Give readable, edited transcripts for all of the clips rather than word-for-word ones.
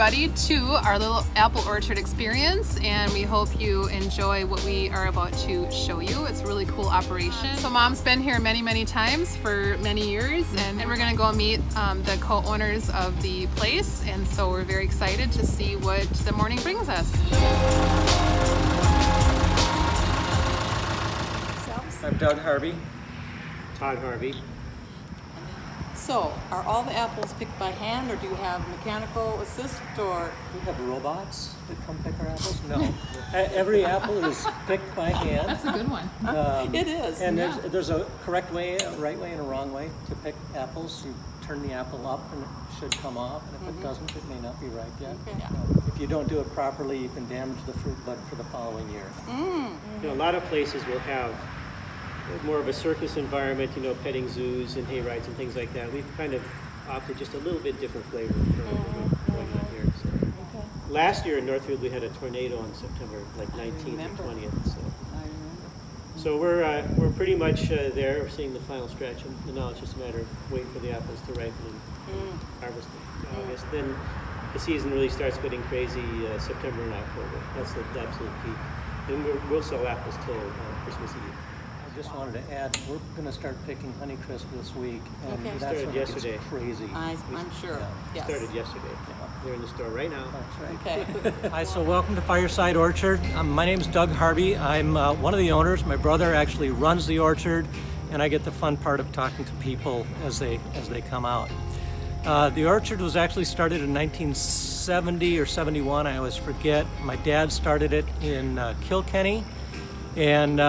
everybody to our little apple orchard experience, and we hope you enjoy what we are about to show you. It's a really cool operation. So Mom's been here many times for many years, and we're gonna go meet the co-owners of the place, and so we're very excited to see what the morning brings us. I'm Doug Harvey. Todd Harvey. So, are all the apples picked by hand, or do you have mechanical assist, or? We have robots that come pick our apples. No, every apple is picked by hand. That's a good one. It is. And there's a correct way, a right way, and a wrong way to pick apples. You turn the apple up, and it should come off. And if it doesn't, it may not be ripe yet. Okay. If you don't do it properly, you can damage the fruit bud for the following year. You know, a lot of places will have more of a circus environment, you know, petting zoos and hay rides and things like that. We've kind of opted just a little bit different flavor for going on here. So. Okay. Last year in Northfield, we had a tornado on September like 19th and 20th. So, I remember. so we're pretty much there. We're seeing the final stretch, and now it's just a matter of waiting for the apples to ripen and harvesting in August. Then the season really starts getting crazy September and October. That's the absolute peak. And we'll sell apples till Christmas Eve. I just wanted to add, we're going to start picking Honeycrisp this week, and Okay. that's Started when it gets yesterday. crazy. I'm sure. Yeah. Yes. Started yesterday. They're in the store right now. That's right. Okay. Hi, so welcome to Fireside Orchard. My name is Doug Harvey. I'm one of the owners. My brother actually runs the orchard, and I get the fun part of talking to people as they come out. The orchard was actually started in 1970 or 71, I always forget. My dad started it in Kilkenny, and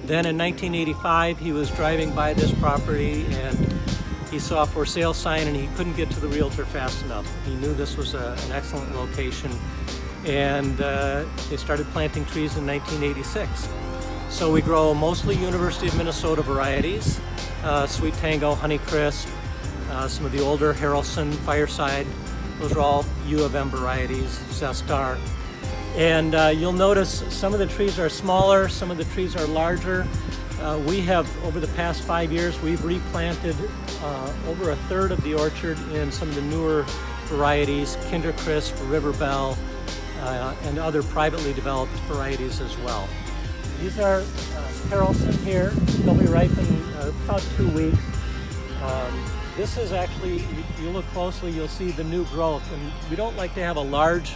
then in 1985 he was driving by this property and he saw a for sale sign, and he couldn't get to the realtor fast enough. He knew this was an excellent location, and they started planting trees in 1986. So we grow mostly University of Minnesota varieties, Sweet Tango, Honeycrisp, some of the older Harrelson, Fireside. Those are all U of M varieties, Zestar. And you'll notice some of the trees are smaller, some of the trees are larger. We have, over the past 5 years, we've replanted over a third of the orchard in some of the newer varieties, Kindercrisp, Riverbell, and other privately developed varieties as well. These are Harrelson here. They'll be ripe in about 2 weeks. This is actually, you look closely, you'll see the new growth. And we don't like to have a large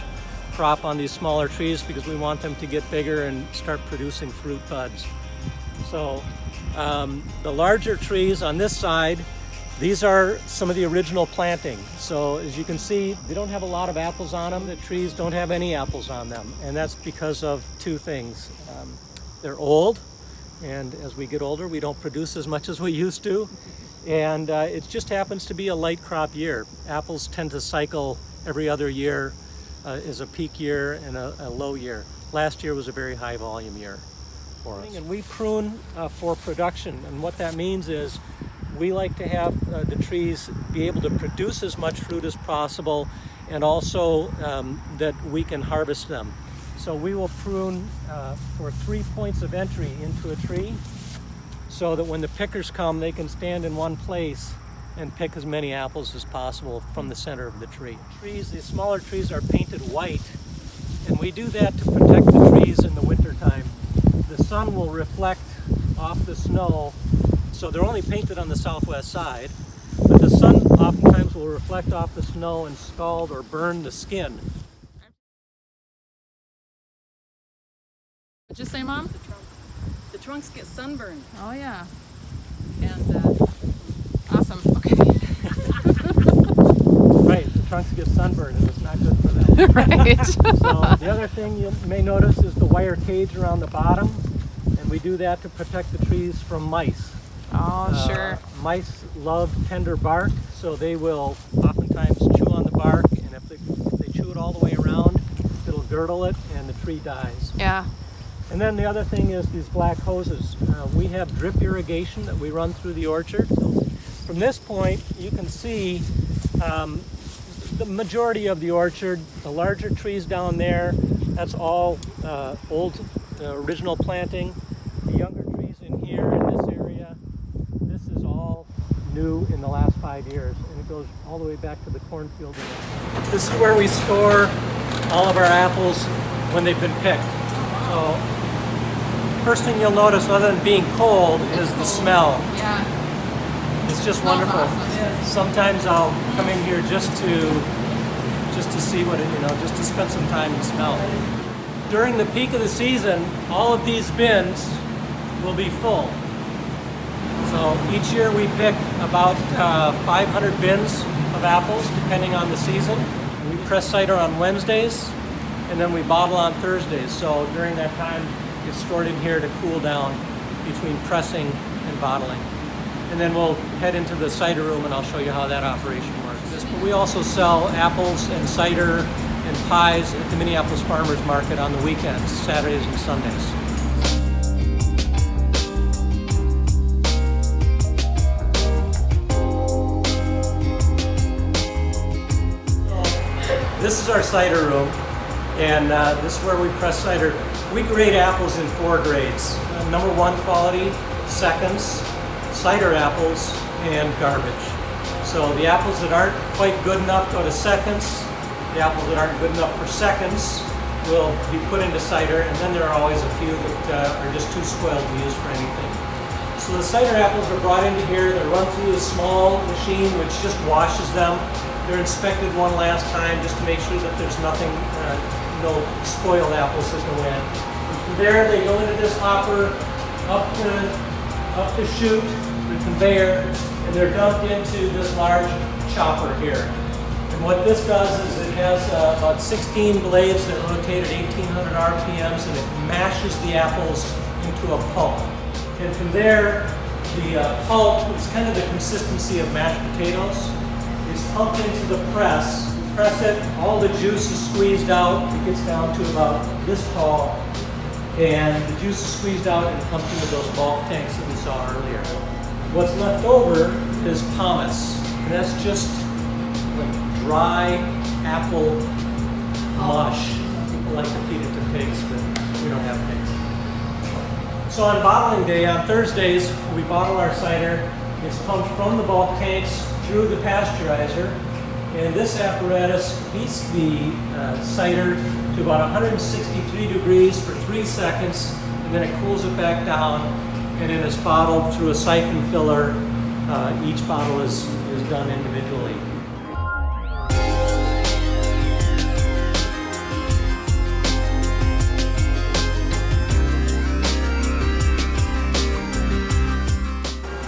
crop on these smaller trees because we want them to get bigger and start producing fruit buds. So the larger trees on this side, these are some of the original planting. So as you can see, they don't have a lot of apples on them. The trees don't have any apples on them. And that's because of two things. They're old, and as we get older, we don't produce as much as we used to. And it just happens to be a light crop year. Apples tend to cycle every other year. Is a peak year and a low year. Last year was a very high volume year for us. And we prune for production, and what that means is we like to have the trees be able to produce as much fruit as possible, and also that we can harvest them. So we will prune for 3 points of entry into a tree, so that when the pickers come, they can stand in one place and pick as many apples as possible from the center of the tree. Trees, these smaller trees are painted white, and we do that to protect the trees in the wintertime. The sun will reflect off the snow, so they're only painted on the southwest side, but the sun oftentimes will reflect off the snow and scald or burn the skin. What'd you say, Mom? The trunks get sunburned. Oh yeah. And Awesome. Okay. Right, the trunks get sunburned, and it's not good for them. Right. So the other thing you may notice is the wire cage around the bottom, and we do that to protect the trees from mice. Oh, sure. Mice love tender bark, so they will oftentimes chew on the bark, and if they chew it all the way around, it'll girdle it and the tree dies. Yeah. And then the other thing is these black hoses. We have drip irrigation that we run through the orchard. So from this point, you can see the majority of the orchard. The larger trees down there, that's all old original planting. The younger trees in here in this area, this is all new in the last 5 years. And goes all the way back to the cornfield. This is where we store all of our apples when they've been picked. So first thing you'll notice, other than being cold, is the smell. Yeah. It's just Smells wonderful. awesome. Sometimes I'll come in here just to see what it, just to spend some time and smell. During the peak of the season, all of these bins will be full. So each year we pick about 500 bins of apples, depending on the season. We press cider on Wednesdays, and then we bottle on Thursdays. So during that time, it's stored in here to cool down between pressing and bottling. And then we'll head into the cider room, and I'll show you how that operation works. But we also sell apples and cider and pies at the Minneapolis Farmers Market on the weekends, Saturdays and Sundays. This is our cider room, and this is where we press cider. We grade apples in 4 grades. Number 1 quality, seconds, cider apples, and garbage. So the apples that aren't quite good enough go to seconds. The apples that aren't good enough for seconds will be put into cider, and then there are always a few that are just too spoiled to use for anything. So the cider apples are brought into here. They're run through a small machine which just washes them. They're inspected one last time just to make sure that there's nothing, no spoiled apples that go in. And from there, they go into this hopper, up the chute, the conveyor, and they're dumped into this large chopper here. And what this does is it has about 16 blades that rotate at 1800 RPMs, and it mashes the apples into a pulp. And from there, the pulp is kind of the consistency of mashed potatoes. It's pumped into the press. You press it, all the juice is squeezed out. It gets down to about this tall, and the juice is squeezed out and pumped into those bulk tanks that we saw earlier. What's left over is pomace, and that's just like dry apple mush. People like to feed it to pigs, but we don't have pigs. So on bottling day, on Thursdays, we bottle our cider. It's pumped from the bulk tanks through the pasteurizer, and this apparatus heats the cider to about 163 degrees for 3 seconds, and then it cools it back down, and then it's bottled through a siphon filler. Each bottle is done individually.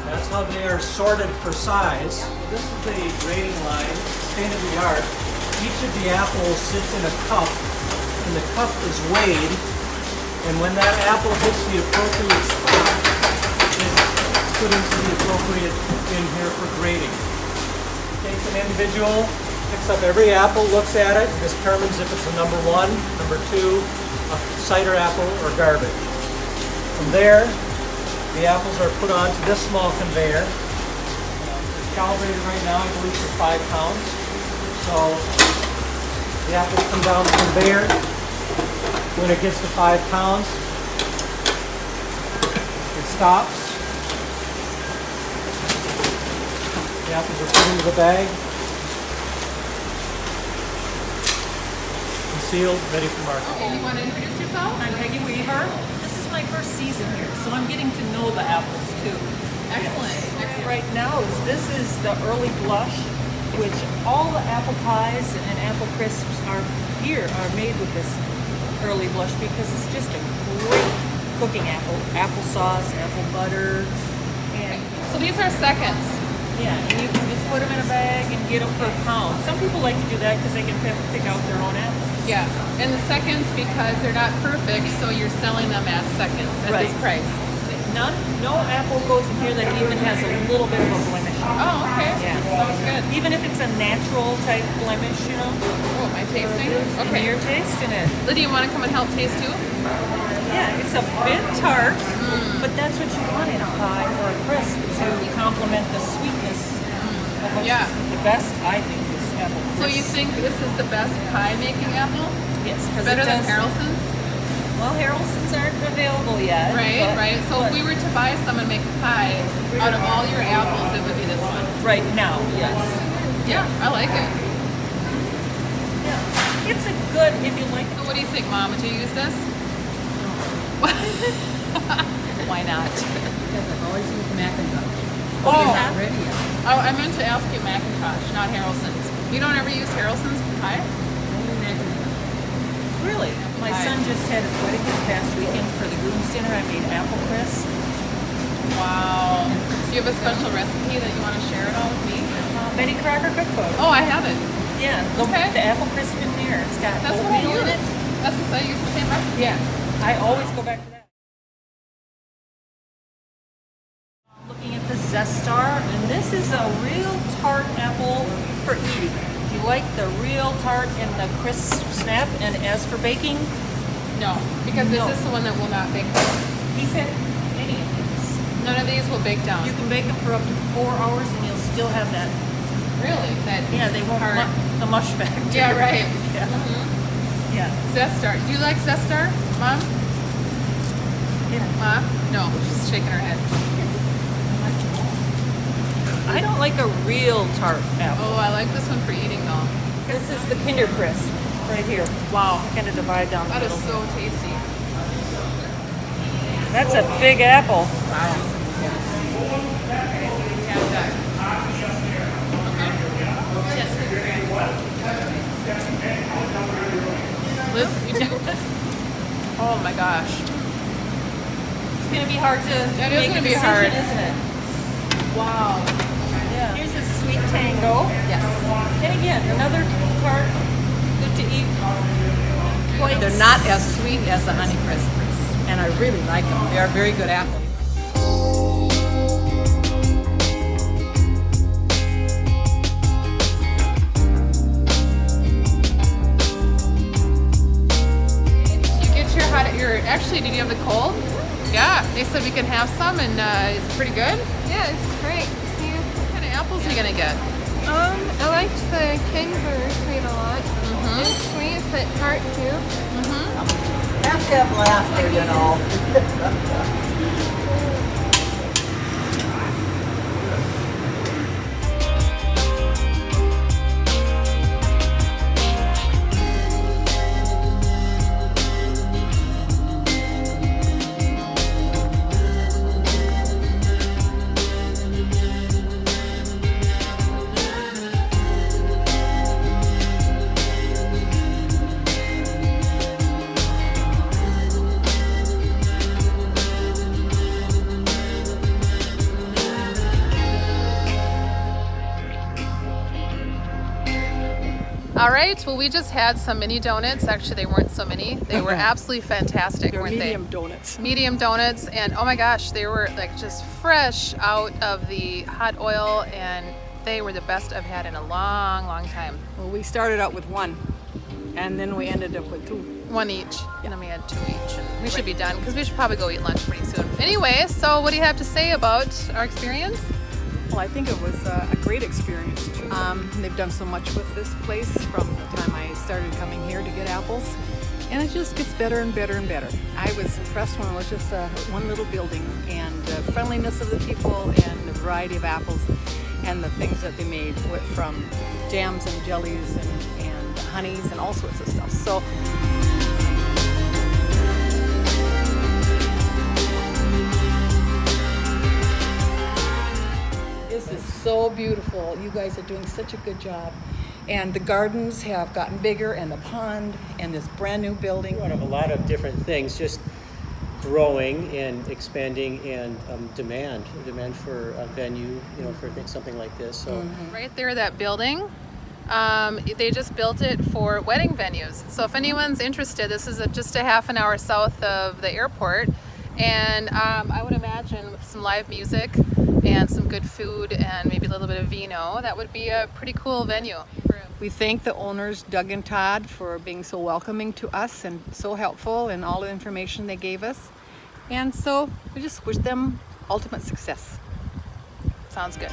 That's how they are sorted for size. This is a grading line, state of the art. Each of the apples sits in a cup, and the cup is weighed, and when that apple hits the appropriate spot, it's put into the appropriate bin here for grading. Takes an individual, picks up every apple, looks at it, determines if it's a number 1, number 2, a cider apple, or garbage. From there, the apples are put onto this small conveyor. They're calibrated right now, I believe, for 5 pounds. So the apples come down the conveyor. When it gets to 5 pounds, it stops. The apples are put into the bag and sealed, ready for market. Okay, you want to introduce yourself? I'm Peggy Weaver. This is my first season here, so I'm getting to know the apples too. Excellent. Right now, this is the early blush, which all the apple pies and apple crisps are made with this early blush because it's just a great cooking apple. Applesauce, apple butter, and So these are seconds. yeah, and you can just put them in a bag and get them per pound. Some people like to do that because they can pick out their own apples. Yeah, and the seconds because they're not perfect, so you're selling them as seconds at this Right. price. No apple goes in here that even has a little bit of a blemish. Oh, okay. Yeah. Sounds good. Even if it's a natural type blemish, you know. Oh, am I tasting? And Okay. you're tasting it. Lydia, you want to come and help taste too? Yeah, it's a bit tart, but that's what you want in a pie or a crisp to complement the sweetness. Of a- Yeah. The best, I think, is apple crisp. So you think this is the best pie making apple? Yes, because Better than Harrelson's? Well, Harrelson's aren't available yet. Right, but- right. So if but we were to buy some and make a pie, out of all your apples, it would be this one. right now, yes. Yeah, I like it. Yeah. It's a good, if you like So what do you think, Mom? Would you use this? Why not? Because I've always used Macintosh. Oh, You're not ready yet. Oh, I meant to ask you Macintosh, not Harrelson's. You don't ever use Harrelson's pie? Only Macintosh. Really? My Hi. son just had his wedding this past weekend. For the groom's dinner, I made apple crisp. Wow. Do you have a special recipe that you want to share at all with me? Betty Crocker cookbook. Oh, I have it. Yeah, Okay. the apple crisp in there. It's got That's what I oatmeal in use. it. That's the I use the same recipe. Yeah, I always go back to that. Looking at the Zestar, and this is a real tart apple for eating. Do you like the real tart and the crisp snap? And as for baking, No, because No. this is the one that will not bake down. he said any of these. None of these will bake down. You can bake them for up to 4 hours and you'll still have that. Really? That Yeah, they won't hard. the mush factor. Yeah, right. Yeah. Yeah. Zestar. Do you like Zestar, Mom? Yeah. Mom? No, she's shaking her head. I don't like a real tart apple. Oh, I like this one for eating though. This is the Kinder Crisp right here. Wow. Kind of divide down the That is middle. so tasty. That's a big apple. Liz, you too? Oh my gosh. It's gonna be hard to That is make gonna a be decision, hard. isn't it? Wow. Yeah. Here's a sweet tango. Yes. And again, another tart, good to eat. Quite They're not as sweet as the Honey Crisp, and I really like them. They are very good apples. You get your hot. Actually, did you have the cold? Yeah. They said we can have some, and it's pretty good. Yeah, it's great. See, What kind of apples are you gonna get? I liked the kangaroo sweet a lot. It's sweet, but tart too. Have to have laughter, you know. All right. Well, we just had some mini donuts. Actually, they weren't so mini. They were absolutely fantastic, weren't Medium donuts. they? Medium donuts, and oh my gosh, they were like just fresh out of the hot oil, and they were the best I've had in a long, long time. Well, we started out with one, and then we ended up with two. One each, and then we had 2 each, and we should be done because we should probably go eat lunch pretty soon. Anyway, so what do you have to say about our experience? Well, I think it was a great experience. They've done so much with this place from the time I started coming here to get apples, and it just gets better and better and better. I was impressed when it was just one little building, and the friendliness of the people and the variety of apples and the things that they made from jams and jellies and honeys and all sorts of stuff. So this is so beautiful. You guys are doing such a good job. And the gardens have gotten bigger, and the pond, and this brand new building. One of a lot of different things, just growing and expanding, and demand for a venue, you know, for something like this. So Right there, that building, they just built it for wedding venues. So if anyone's interested, this is just a half an hour south of the airport, and I would imagine with some live music and some good food and maybe a little bit of vino, that would be a pretty cool venue. We thank the owners, Doug and Todd, for being so welcoming to us and so helpful in all the information they gave us. And so we just wish them ultimate success. Sounds good.